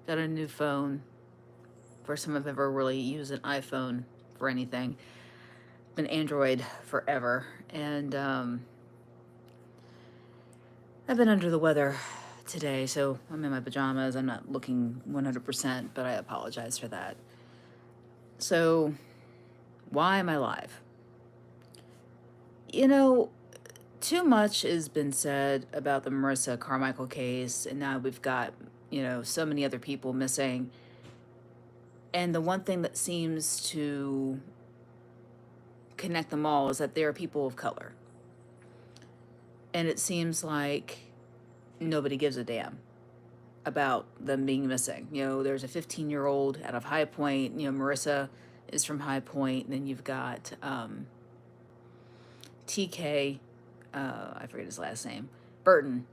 got a new phone. First time I've ever really used an iPhone for anything. Been Android forever. And I've been under the weather today, so I'm in my pajamas. I'm not looking 100%, but I apologize for that. So, why am I live? You know, too much has been said about the Marissa Carmichael case, and now we've got, so many other people missing. And the one thing that seems to connect them all is that they are people of color. And it seems like nobody gives a damn about them being missing. There's a 15-year-old out of High Point. Marissa is from High Point. And then you've got TK, I forget his last name, Burton,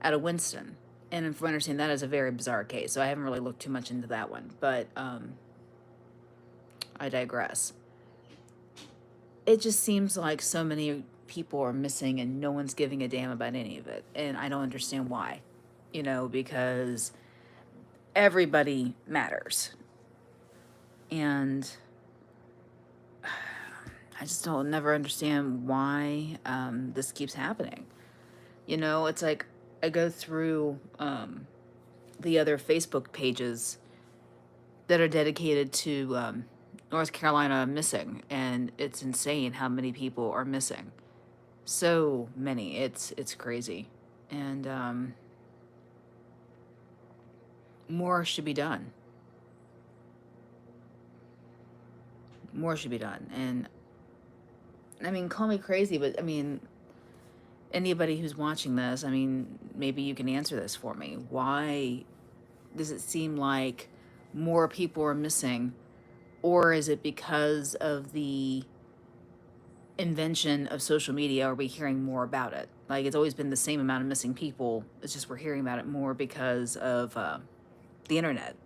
out of Winston. And from what I understand, that is a very bizarre case. So I haven't really looked too much into that one. But I digress. It just seems like so many people are missing and no one's giving a damn about any of it. And I don't understand why, because everybody matters. And I just don't never understand why this keeps happening. It's like I go through the other Facebook pages that are dedicated to North Carolina missing, and it's insane how many people are missing. So many. It's crazy. And more should be done. More should be done. And I mean, call me crazy, but I mean, anybody who's watching this, I mean, maybe you can answer this for me. Why does it seem like more people are missing? Or is it because of the invention of social media? Are we hearing more about it? Like, it's always been the same amount of missing people. It's just we're hearing about it more because of the internet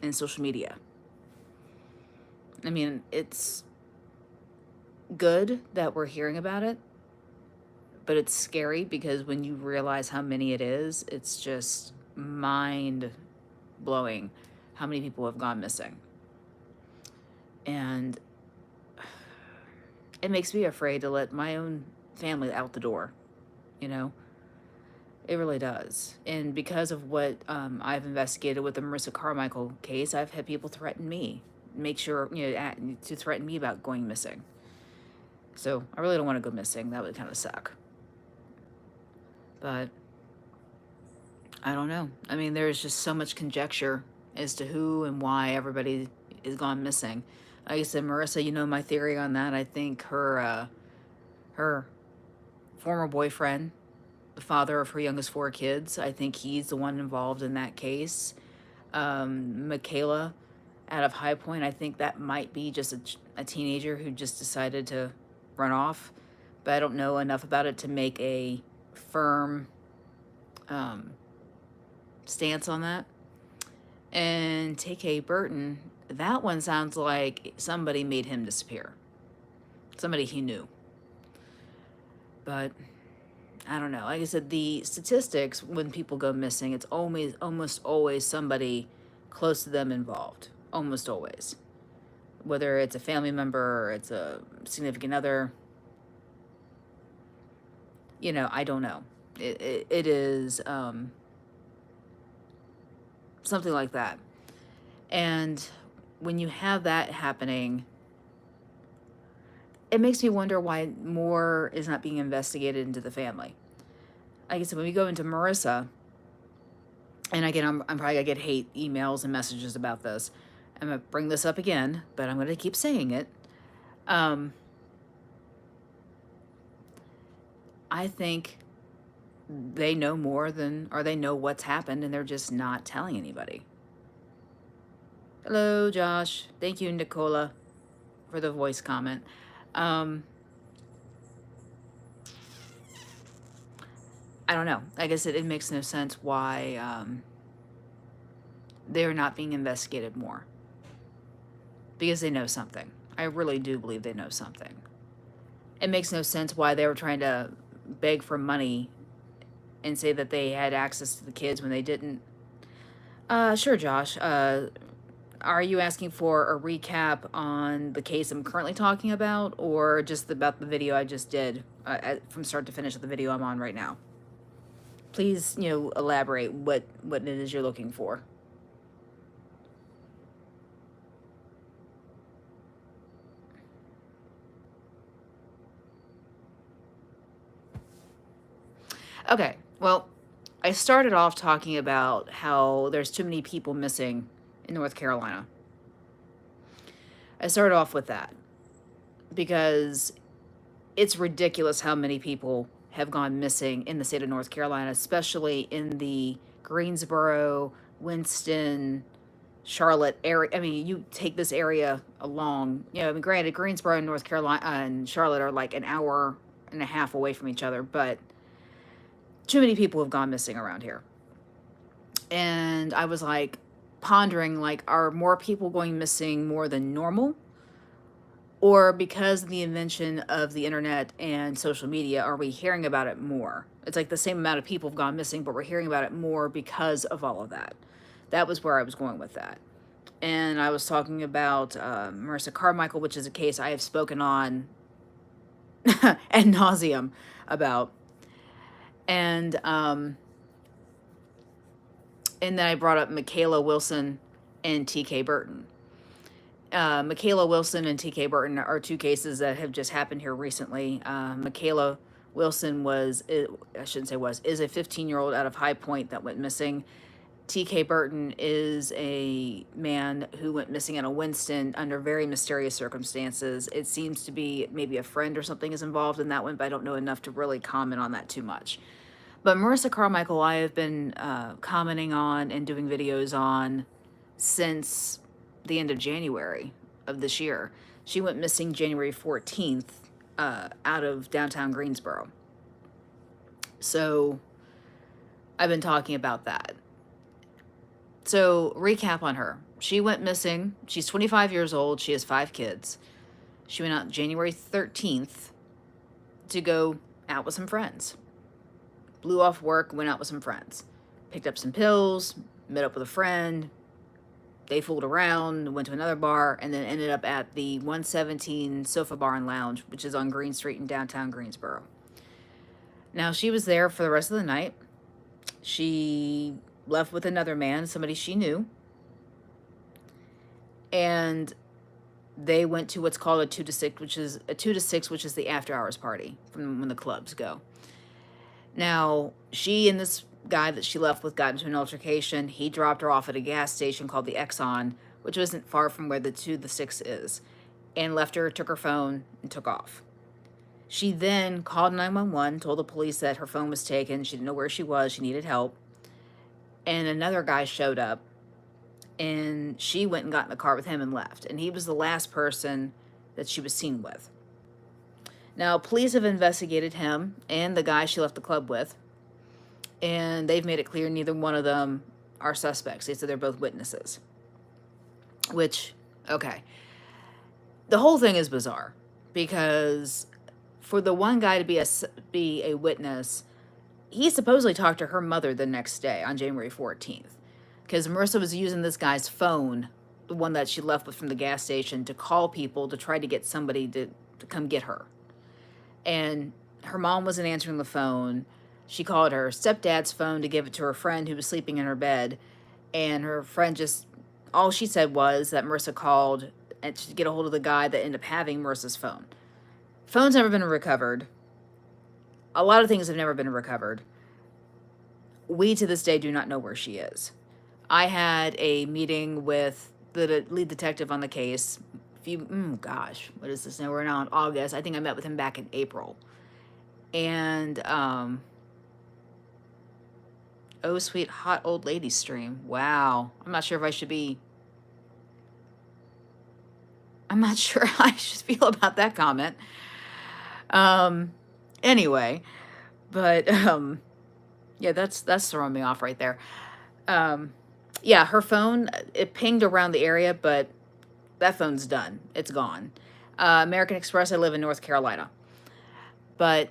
and social media. I mean, it's good that we're hearing about it, but it's scary because when you realize how many it is, it's just mind blowing how many people have gone missing. And it makes me afraid to let my own family out the door, you know? It really does. And because of what I've investigated with the Marissa Carmichael case, I've had people threaten me, make sure, to threaten me about going missing. So I really don't want to go missing. That would kind of suck. But I don't know. I mean, there's just so much conjecture as to who and why everybody is gone missing. Like I said, Marissa, my theory on that. I think her former boyfriend, the father of her youngest 4 kids, I think he's the one involved in that case. Michaela out of High Point, I think that might be just a teenager who just decided to run off. But I don't know enough about it to make a firm stance on that. And TK Burton, that one sounds like somebody made him disappear. Somebody he knew. But I don't know. Like I said, the statistics when people go missing, it's almost always somebody close to them involved. Almost always. Whether it's a family member or it's a significant other, I don't know. It is something like that. And when you have that happening, it makes me wonder why more is not being investigated into the family. Like I said, when we go into Marissa, and again, I'm probably going to get hate emails and messages about this. I'm going to bring this up again, but I'm going to keep saying it. I think they know more than, or they know what's happened, and they're just not telling anybody. Hello, Josh. Thank you, Nicola, for the voice comment. I don't know. Like I said, it makes no sense why they're not being investigated more. Because they know something. I really do believe they know something. It makes no sense why they were trying to beg for money and say that they had access to the kids when they didn't. Sure, Josh. Are you asking for a recap on the case I'm currently talking about, or just about the video I just did from start to finish of the video I'm on right now? Please, elaborate what it is you're looking for. Okay, well, I started off talking about how there's too many people missing in North Carolina. I started off with that because it's ridiculous how many people have gone missing in the state of North Carolina, especially in the Greensboro, Winston, Charlotte area. I mean, you take this area along, I mean, granted, Greensboro and North Carolina and Charlotte are like an hour and a half away from each other, but too many people have gone missing around here. And I was like pondering, like, are more people going missing more than normal? Or because of the invention of the internet and social media, are we hearing about it more? It's like the same amount of people have gone missing, but we're hearing about it more because of all of that. That was where I was going with that. And I was talking about Marissa Carmichael, which is a case I have spoken on ad nauseum about. And then I brought up Michaela Wilson and TK Burton. Michaela Wilson and TK Burton are two cases that have just happened here recently. Michaela Wilson is a 15-year-old out of High Point that went missing. TK Burton is a man who went missing out of Winston under very mysterious circumstances. It seems to be maybe a friend or something is involved in that one, but I don't know enough to really comment on that too much. But Marissa Carmichael, I have been commenting on and doing videos on since the end of January of this year. She went missing January 14th out of downtown Greensboro. So I've been talking about that. So recap on her. She went missing. She's 25 years old. She has 5 kids. She went out January 13th to go out with some friends. Blew off work, went out with some friends. Picked up some pills, met up with a friend. They fooled around, went to another bar, and then ended up at the 117 Sofa Bar and Lounge, which is on Green Street in downtown Greensboro. Now, she was there for the rest of the night. She left with another man, somebody she knew. And they went to what's called a 2 to 6, which is the after hours party from when the clubs go. Now, she and this guy that she left with got into an altercation. He dropped her off at a gas station called the Exxon, which isn't far from where the 2 to 6 is, and left her, took her phone, and took off. She then called 911, told the police that her phone was taken. She didn't know where she was. She needed help. And another guy showed up, and she went and got in the car with him and left. And he was the last person that she was seen with. Now, police have investigated him and the guy she left the club with, and they've made it clear neither one of them are suspects. They said they're both witnesses. Which, okay. The whole thing is bizarre, because for the one guy to be a witness, he supposedly talked to her mother the next day on January 14th, because Marissa was using this guy's phone, the one that she left with from the gas station, to call people to try to get somebody to come get her. And her mom wasn't answering the phone. She called her stepdad's phone to give it to her friend who was sleeping in her bed. And her friend all she said was that Marissa called and to get a hold of the guy that ended up having Marissa's phone. Phone's never been recovered. A lot of things have never been recovered. We, to this day, do not know where she is. I had a meeting with the lead detective on the case. What is this now? We're now in August. I think I met with him back in April. And, oh, sweet hot old lady stream. Wow. I'm not sure how I should feel about that comment. Anyway, but, yeah, that's throwing me off right there. Yeah, her phone, it pinged around the area, but that phone's done. It's gone. American Express, I live in North Carolina. But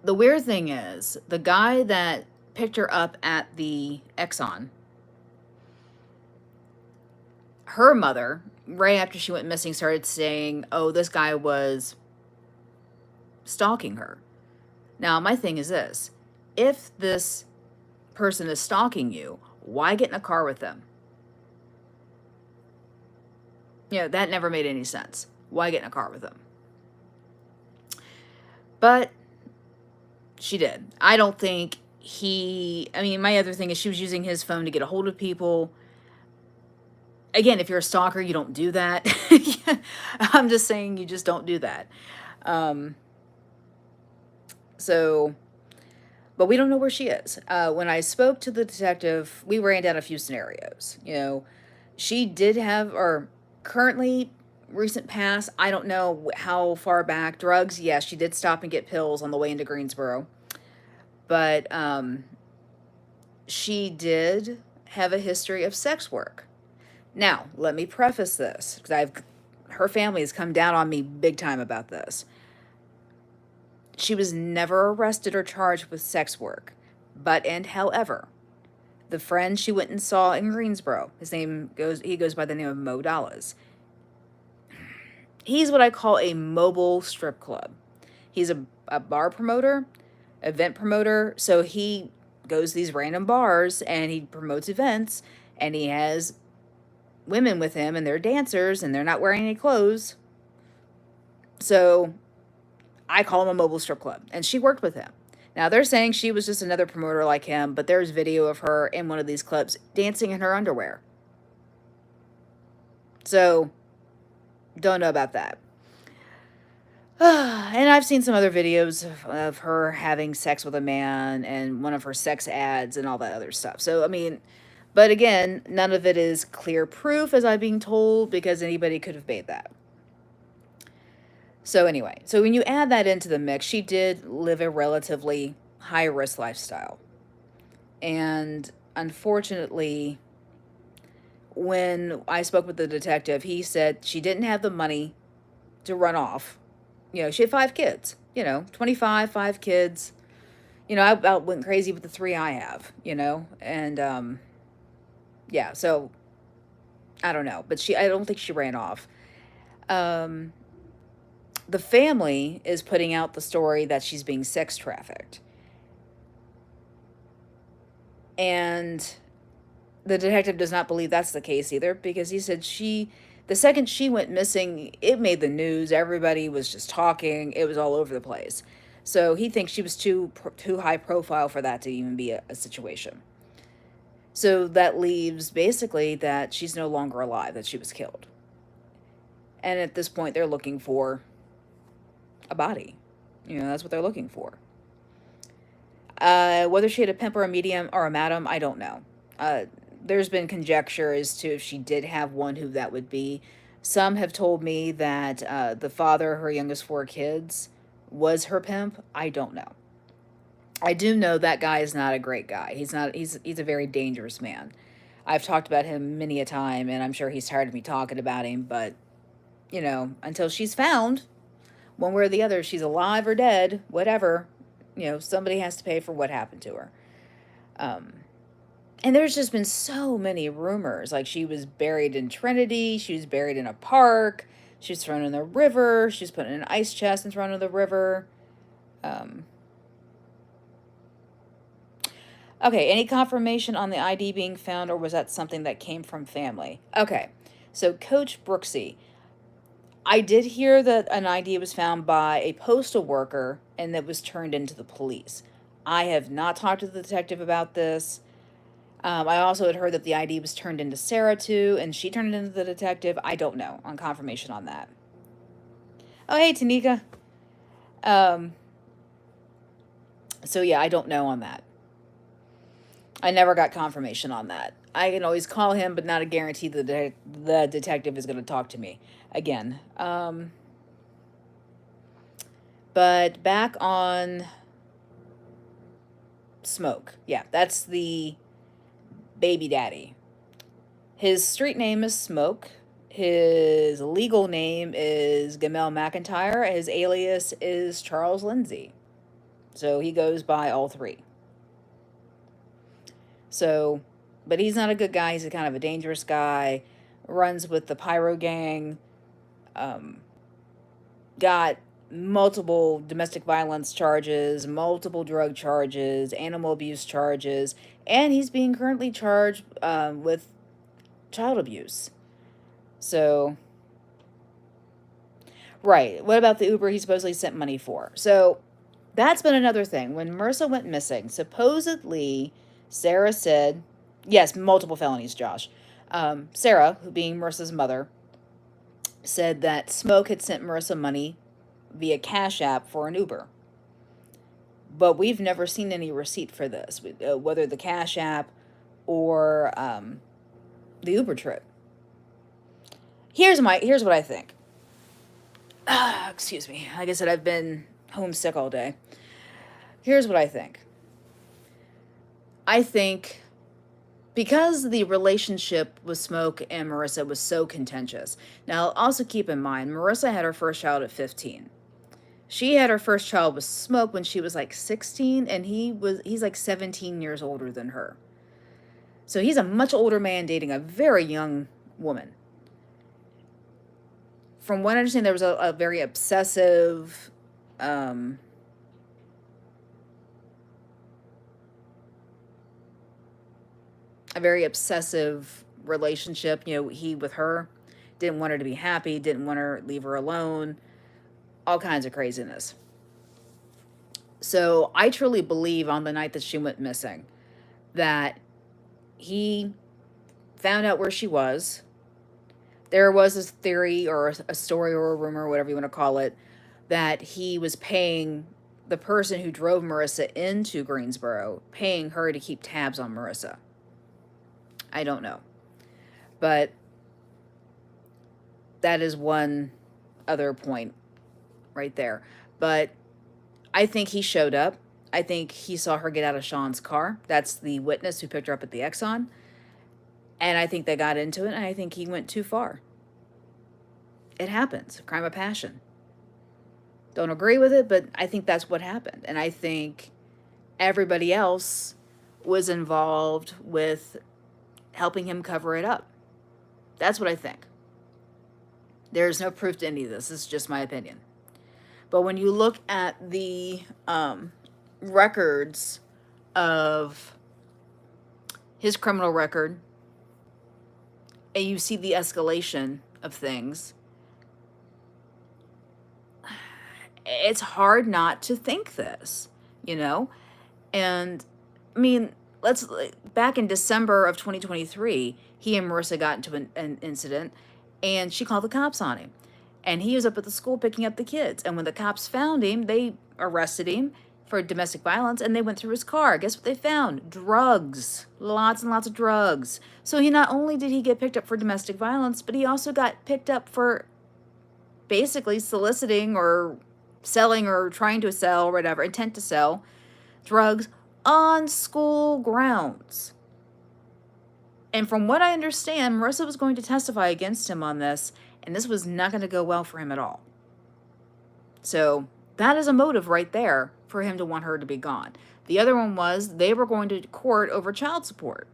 the weird thing is, the guy that picked her up at the Exxon. Her mother, right after she went missing, started saying, oh, this guy was stalking her. Now, my thing is this: if this person is stalking you, why get in a car with them? That never made any sense. Why get in a car with them? But she did. I don't think my other thing is she was using his phone to get a hold of people. Again, if you're a stalker, you don't do that. I'm just saying you just don't do that. So, but we don't know where she is. When I spoke to the detective, we ran down a few scenarios. She did have, or currently, recent past, I don't know how far back, drugs, yes, she did stop and get pills on the way into Greensboro. But she did have a history of sex work. Now, let me preface this, because her family has come down on me big time about this. She was never arrested or charged with sex work. However, the friend she went and saw in Greensboro, he goes by the name of Mo Dallas. He's what I call a mobile strip club. He's a bar promoter, event promoter, so he goes to these random bars and he promotes events, and he has women with him and they're dancers and they're not wearing any clothes. So I call him a mobile strip club, and she worked with him. Now they're saying she was just another promoter like him, but there's video of her in one of these clubs dancing in her underwear. So don't know about that. And I've seen some other videos of her having sex with a man and one of her sex ads and all that other stuff. So, but again, none of it is clear proof, as I'm being told, because anybody could have made that. So anyway, so when you add that into the mix, she did live a relatively high-risk lifestyle. And unfortunately, when I spoke with the detective, he said she didn't have the money to run off. She had 5 kids, 25, 5 kids. I about went crazy with the 3 I have, and yeah, so I don't know, but I don't think she ran off. The family is putting out the story that she's being sex trafficked. And the detective does not believe that's the case either, because he said the second she went missing, it made the news. Everybody was just talking. It was all over the place. So he thinks she was too high profile for that to even be a situation. So that leaves basically that she's no longer alive, that she was killed. And at this point, they're looking for a body. That's what they're looking for. Whether she had a pimp or a medium or a madam, I don't know. There's been conjecture as to if she did have one, who that would be. Some have told me that the father of her youngest 4 kids was her pimp. I don't know. I do know that guy is not a great guy. He's a very dangerous man. I've talked about him many a time, and I'm sure he's tired of me talking about him, but, until she's found, one way or the other, she's alive or dead, whatever, somebody has to pay for what happened to her. And there's just been so many rumors. Like, she was buried in Trinity. She was buried in a park. She was thrown in the river. She was put in an ice chest and thrown in the river. Okay, any confirmation on the ID being found, or was that something that came from family? Okay, so Coach Brooksy, I did hear that an ID was found by a postal worker and that was turned into the police. I have not talked to the detective about this. I also had heard that the ID was turned into Sarah too, and she turned it into the detective. I don't know on confirmation on that. Oh, hey, Tanika. So yeah, I don't know on that. I never got confirmation on that. I can always call him, but not a guarantee the detective is going to talk to me again. But back on Smoke. Yeah, that's the baby daddy. His street name is Smoke. His legal name is Gamel McIntyre. His alias is Charles Lindsay. So he goes by all 3. So, but he's not a good guy. He's a kind of a dangerous guy. Runs with the Pyro Gang. Um, got multiple domestic violence charges, multiple drug charges, animal abuse charges, and he's being currently charged with child abuse. So, right. What about the Uber he supposedly sent money for? So, that's been another thing. When Marissa went missing, supposedly Sarah said, yes, multiple felonies, Josh. Sarah, who being Marissa's mother, said that Smoke had sent Marissa money via Cash App for an Uber. But we've never seen any receipt for this, whether the Cash App or the Uber trip. Here's what I think. Excuse me. Like I said, I've been homesick all day. Here's what I think. I think because the relationship with Smoke and Marissa was so contentious. Now, also keep in mind, Marissa had her first child at 15. She had her first child with Smoke when she was like 16, and he's like 17 years older than her. So he's a much older man dating a very young woman. From what I understand, there was a very obsessive a very obsessive relationship, he with her. Didn't want her to be happy, didn't want her leave her alone, all kinds of craziness. So I truly believe on the night that she went missing that he found out where she was. There was this theory or a story or a rumor, whatever you want to call it, that he was paying the person who drove Marissa into Greensboro, paying her to keep tabs on Marissa. I don't know. But that is one other point right there. But I think he showed up. I think he saw her get out of Sean's car. That's the witness who picked her up at the Exxon. And I think they got into it, and I think he went too far. It happens. Crime of passion. Don't agree with it, but I think that's what happened. And I think everybody else was involved with helping him cover it up. That's what I think. There's no proof to any of this. This is just my opinion. But when you look at the records of his criminal record, and you see the escalation of things, it's hard not to think this, And I mean, back in December of 2023, he and Marissa got into an incident, and she called the cops on him. And he was up at the school picking up the kids. And when the cops found him, they arrested him for domestic violence, and they went through his car. Guess what they found? Drugs. Lots and lots of drugs. So he not only did he get picked up for domestic violence, but he also got picked up for basically soliciting or selling or trying to sell, whatever, intent to sell drugs on school grounds. And from what I understand, Marissa was going to testify against him on this, and this was not going to go well for him at all. So that is a motive right there for him to want her to be gone. The other one was they were going to court over child support.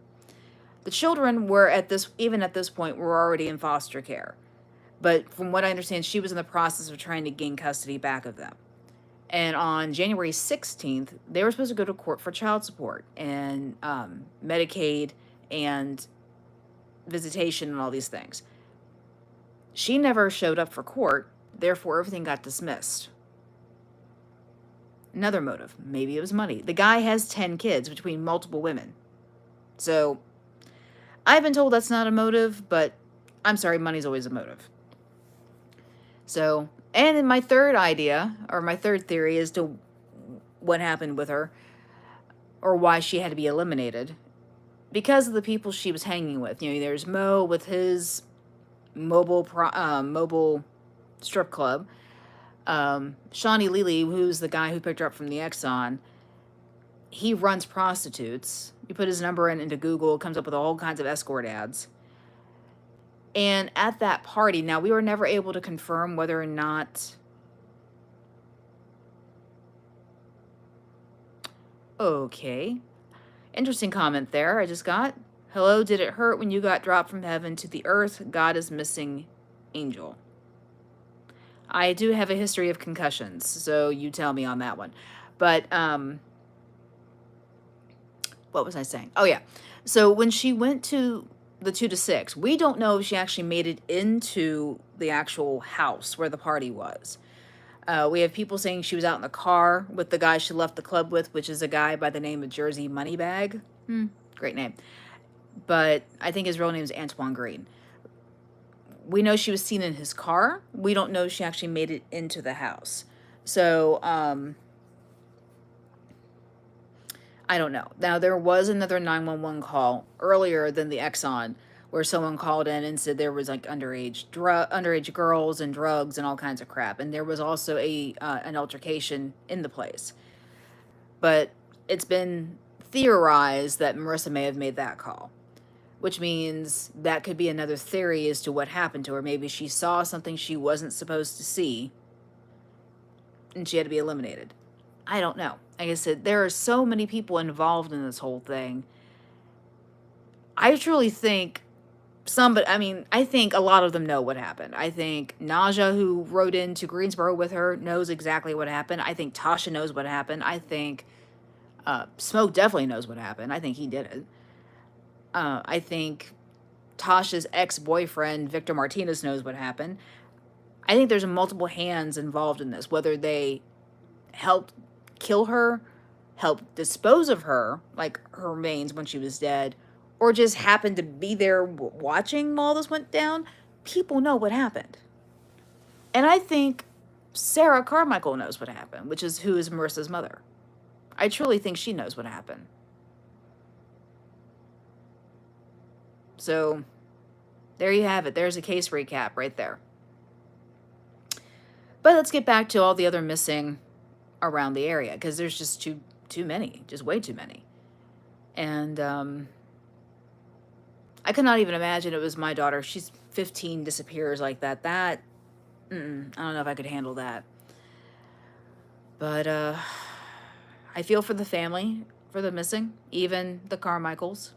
The children were even at this point, were already in foster care. But from what I understand, she was in the process of trying to gain custody back of them. And on January 16th, they were supposed to go to court for child support and Medicaid and visitation and all these things. She never showed up for court, therefore everything got dismissed. Another motive. Maybe it was money. The guy has 10 kids between multiple women. So, I've been told that's not a motive, but I'm sorry, money's always a motive. So, and in my third idea, or my third theory as to what happened with her, or why she had to be eliminated, because of the people she was hanging with. There's Mo with his mobile strip club. Shawnee Lely, who's the guy who picked her up from the Exxon, he runs prostitutes. You put his number into Google, it comes up with all kinds of escort ads. And at that party, now we were never able to confirm whether or not... Okay. Interesting comment there I just got. Hello, did it hurt when you got dropped from heaven to the earth? God is missing angel. I do have a history of concussions, so you tell me on that one. But what was I saying? Oh yeah. So when she went to the 2 to 6, we don't know if she actually made it into the actual house where the party was. We have people saying she was out in the car with the guy she left the club with, which is a guy by the name of Jersey Moneybag. Great name. But I think his real name is Antoine Green. We know she was seen in his car. We don't know if she actually made it into the house. So, I don't know. Now, there was another 911 call earlier than the Exxon where someone called in and said there was like underage girls and drugs and all kinds of crap. And there was also an altercation in the place. But it's been theorized that Marissa may have made that call, which means that could be another theory as to what happened to her. Maybe she saw something she wasn't supposed to see and she had to be eliminated. I don't know. Like I said, there are so many people involved in this whole thing. I truly think I think a lot of them know what happened. I think Naja, who rode into Greensboro with her, knows exactly what happened. I think Tasha knows what happened. I think Smoke definitely knows what happened. I think he did it. I think Tasha's ex-boyfriend, Victor Martinez, knows what happened. I think there's multiple hands involved in this, whether they helped kill her, helped dispose of her, like her remains when she was dead, or just happened to be there watching while this went down. People know what happened. And I think Sarah Carmichael knows what happened, who is Marissa's mother. I truly think she knows what happened. So, there you have it. There's a case recap right there. But let's get back to all the other missing around the area, because there's just too many, just way too many. And I could not even imagine it was my daughter. She's 15, disappears like that. I don't know if I could handle that. But I feel for the family, for the missing, even the Carmichaels.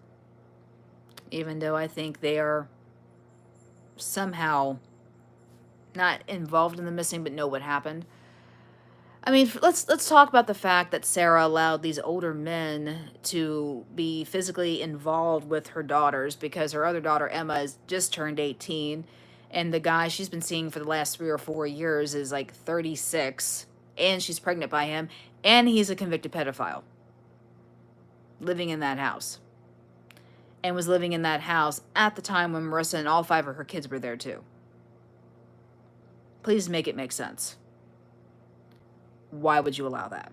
Even though I think they are somehow not involved in the missing but know what happened. I mean, let's talk about the fact that Sarah allowed these older men to be physically involved with her daughters because her other daughter, Emma, has just turned 18, and the guy she's been seeing for the last 3 or 4 years is like 36, and she's pregnant by him, and he's a convicted pedophile living in that house. And was living in that house at the time when Marissa and all 5 of her kids were there too. Please make it make sense. Why would you allow that?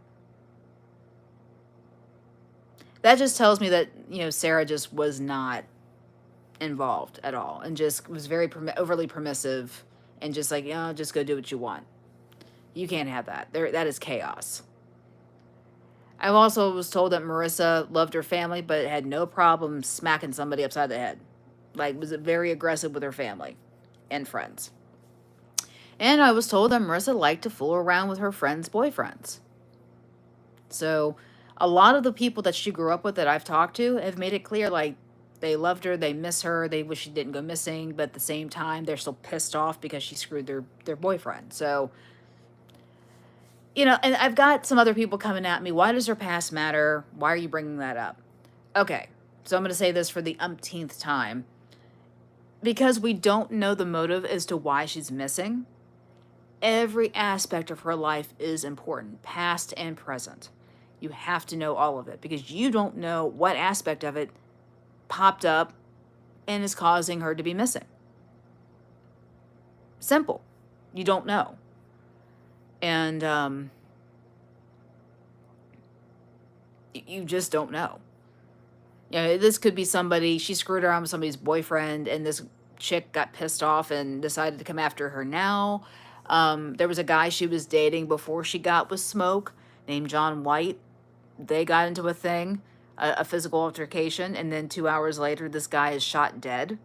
That just tells me that, Sarah just was not involved at all and just was very overly permissive and just like, just go do what you want. You can't have that. That is chaos. I also was told that Marissa loved her family, but had no problem smacking somebody upside the head. Like, was very aggressive with her family and friends. And I was told that Marissa liked to fool around with her friends' boyfriends. So, a lot of the people that she grew up with that I've talked to have made it clear, like, they loved her, they miss her, they wish she didn't go missing, but at the same time, they're still pissed off because she screwed their boyfriend. So, and I've got some other people coming at me. Why does her past matter? Why are you bringing that up? Okay, so I'm going to say this for the umpteenth time. Because we don't know the motive as to why she's missing, every aspect of her life is important, past and present. You have to know all of it because you don't know what aspect of it popped up and is causing her to be missing. Simple. You don't know. And you just don't know. This could be somebody, she screwed around with somebody's boyfriend and this chick got pissed off and decided to come after her now. There was a guy she was dating before she got with Smoke named John White. They got into a thing, a physical altercation, and then 2 hours later, this guy is shot dead.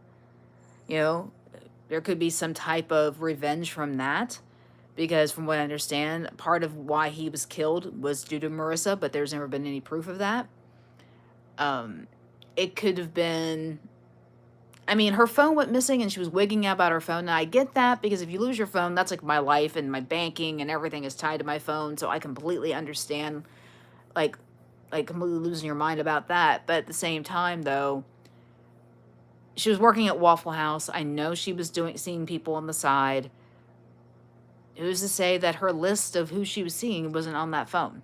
There could be some type of revenge from that. Because from what I understand, part of why he was killed was due to Marissa, but there's never been any proof of that. Um, it could have been, I mean, her phone went missing and she was wigging out about her phone. Now, I get that because if you lose your phone, that's like my life and my banking and everything is tied to my phone. So I completely understand, like, completely losing your mind about that. But at the same time, though, she was working at Waffle House. I know she was seeing people on the side. Who's to say that her list of who she was seeing wasn't on that phone?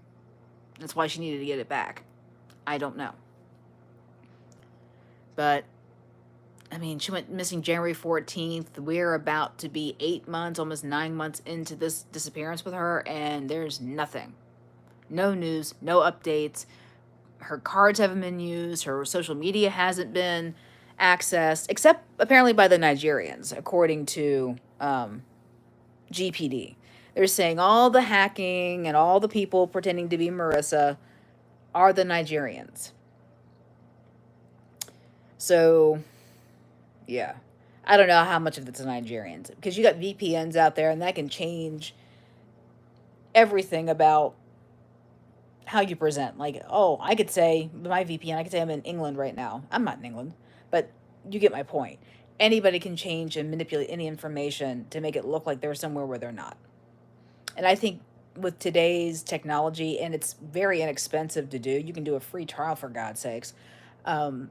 That's why she needed to get it back. I don't know. But I mean, she went missing January 14th. We're about to be 8 months, almost 9 months into this disappearance with her, and there's nothing. No news, no updates. Her cards haven't been used. Her social media hasn't been accessed, except apparently by the Nigerians, according to GPD. They're saying all the hacking and all the people pretending to be Marissa are the Nigerians. So, yeah. I don't know how much of it's the Nigerians, because you got VPNs out there and that can change everything about how you present. Like, oh, I could say my VPN, I could say I'm in England right now. I'm not in England, but you get my point. Anybody can change and manipulate any information to make it look like they're somewhere where they're not. And I think with today's technology, and it's very inexpensive to do, you can do a free trial for God's sakes. Um,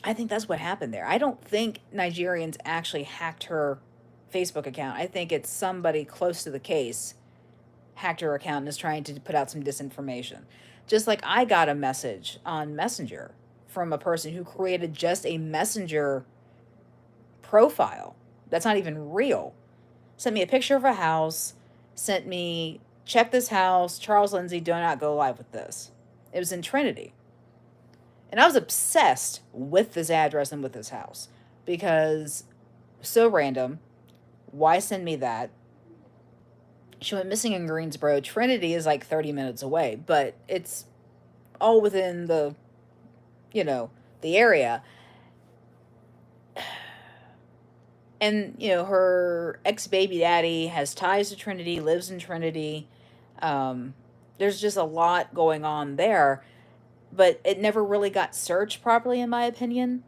I think that's what happened there. I don't think Nigerians actually hacked her Facebook account. I think it's somebody close to the case hacked her account and is trying to put out some disinformation. Just like I got a message on Messenger from a person who created just a Messenger profile that's not even real. Sent me a picture of a house, sent me, check this house, Charles Lindsay, do not go live with this. It was in Trinity. And I was obsessed with this address and with this house because so random. Why send me that? She went missing in Greensboro. Trinity is like 30 minutes away, but it's all within the, the area. And, her ex-baby daddy has ties to Trinity, lives in Trinity. There's just a lot going on there, but it never really got searched properly, in my opinion.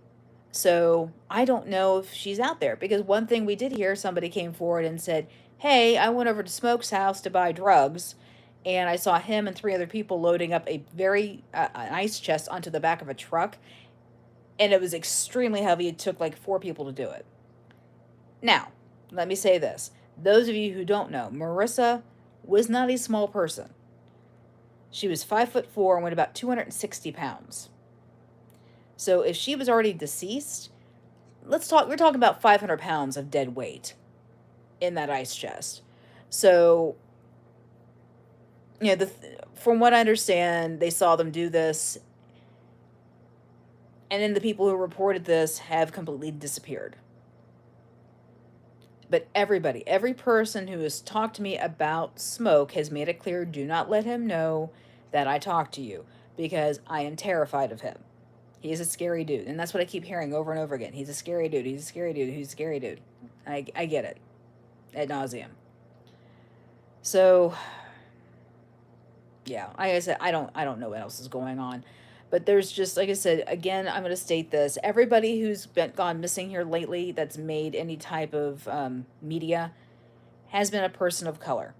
So I don't know if she's out there, because one thing we did hear, somebody came forward and said, hey, I went over to Smoke's house to buy drugs, and I saw him and 3 other people loading up a very an ice chest onto the back of a truck, and it was extremely heavy. It took like 4 people to do it. Now, let me say this. Those of you who don't know, Marissa was not a small person. She was 5'4" and weighed about 260 pounds. So if she was already deceased, we're talking about 500 pounds of dead weight in that ice chest. So, from what I understand, they saw them do this, and then the people who reported this have completely disappeared. But every person who has talked to me about Smoke has made it clear, do not let him know that I talked to you, because I am terrified of him. He is a scary dude. And that's what I keep hearing over and over again. He's a scary dude. He's a scary dude. He's a scary dude. I get it. Ad nauseum. So, yeah, like I said, I don't know what else is going on. But there's just, like I said, again, I'm going to state this. Everybody who's gone missing here lately that's made any type of media has been a person of color.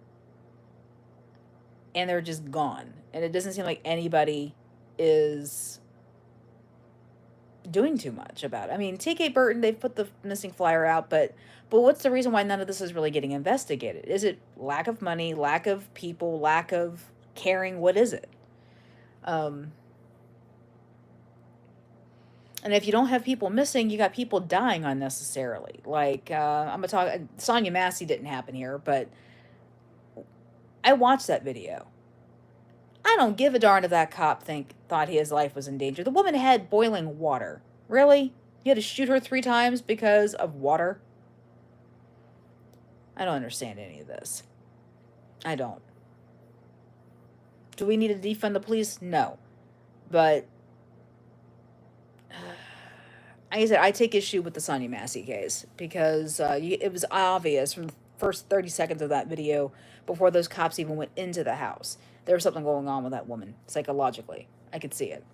And they're just gone. And it doesn't seem like anybody is doing too much about it. I mean, TK Burton, they've put the missing flyer out, but what's the reason why none of this is really getting investigated? Is it lack of money, lack of people, lack of caring? What is it? And if you don't have people missing, you got people dying unnecessarily. Like, I'm going to talk, Sonia Massey didn't happen here, but I watched that video. I don't give a darn if that cop thought his life was in danger. The woman had boiling water. Really? You had to shoot her 3 times because of water? I don't understand any of this. I don't. Do we need to defund the police? No. But like I said, I take issue with the Sonia Massey case, because it was obvious from the first 30 seconds of that video, before those cops even went into the house, there was something going on with that woman psychologically. I could see it.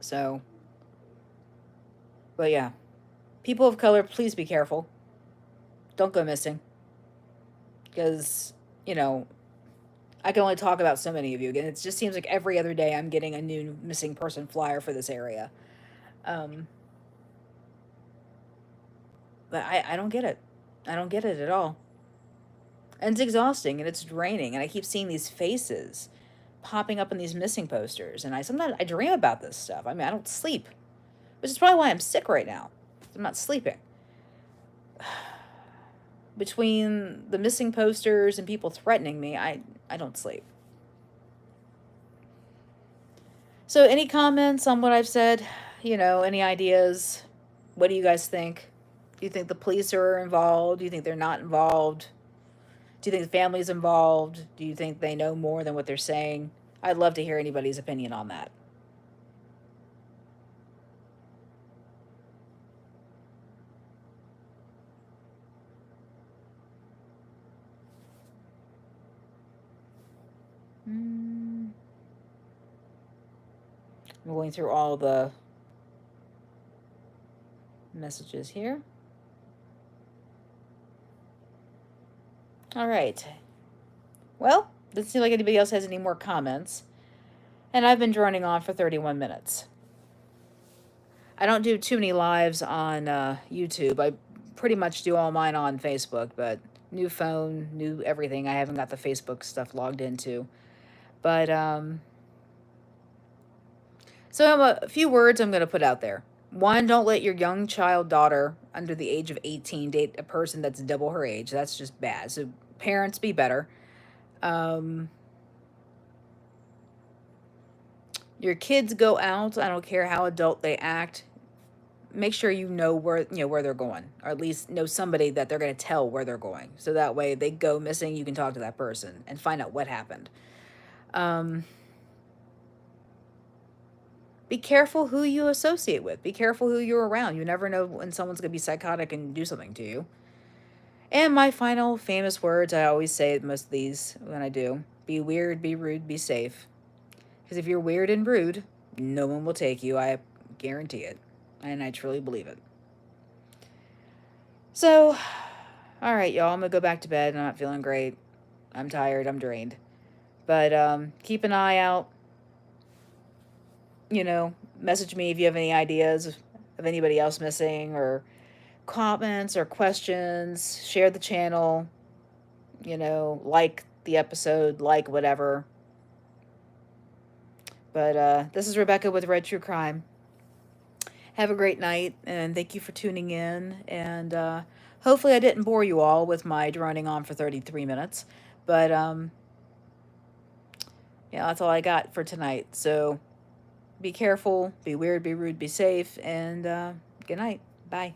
So, but yeah, people of color, please be careful. Don't go missing. Because, you know, I can only talk about so many of you. Again, it just seems like every other day I'm getting a new missing person flyer for this area. Um, but I don't get it. I don't get it at all. And it's exhausting and it's draining. And I keep seeing these faces popping up in these missing posters. And I sometimes I dream about this stuff. I mean, I don't sleep, which is probably why I'm sick right now. I'm not sleeping. Between the missing posters and people threatening me, I don't sleep. So, any comments on what I've said? You know, any ideas? What do you guys think? Do you think the police are involved? Do you think they're not involved? Do you think the family's involved? Do you think they know more than what they're saying? I'd love to hear anybody's opinion on that. I'm going through all the messages here. All right. Well, doesn't seem like anybody else has any more comments. And I've been droning on for 31 minutes. I don't do too many lives on YouTube. I pretty much do all mine on Facebook, but new phone, new everything. I haven't got the Facebook stuff logged into. But, so a few words I'm going to put out there. One, don't let your young child daughter under the age of 18 date a person that's double her age. That's just bad. So, parents, be better. Your kids go out. I don't care how adult they act. Make sure you know where they're going, or at least know somebody that they're going to tell where they're going. So that way, they go missing, you can talk to that person and find out what happened. Be careful who you associate with. Be careful who you're around. You never know when someone's going to be psychotic and do something to you. And my final famous words, I always say most of these when I do: be weird, be rude, be safe. Because if you're weird and rude, no one will take you. I guarantee it. And I truly believe it. So, all right, y'all, I'm going to go back to bed. I'm not feeling great. I'm tired. I'm drained. But keep an eye out. You know, message me if you have any ideas of anybody else missing, or comments or questions. Share the channel. You know, like the episode, like whatever. But this is Rebecca with Red True Crime. Have a great night, and thank you for tuning in. And hopefully, I didn't bore you all with my droning on for 33 minutes. But yeah, that's all I got for tonight. So be careful, be weird, be rude, be safe, and good night. Bye.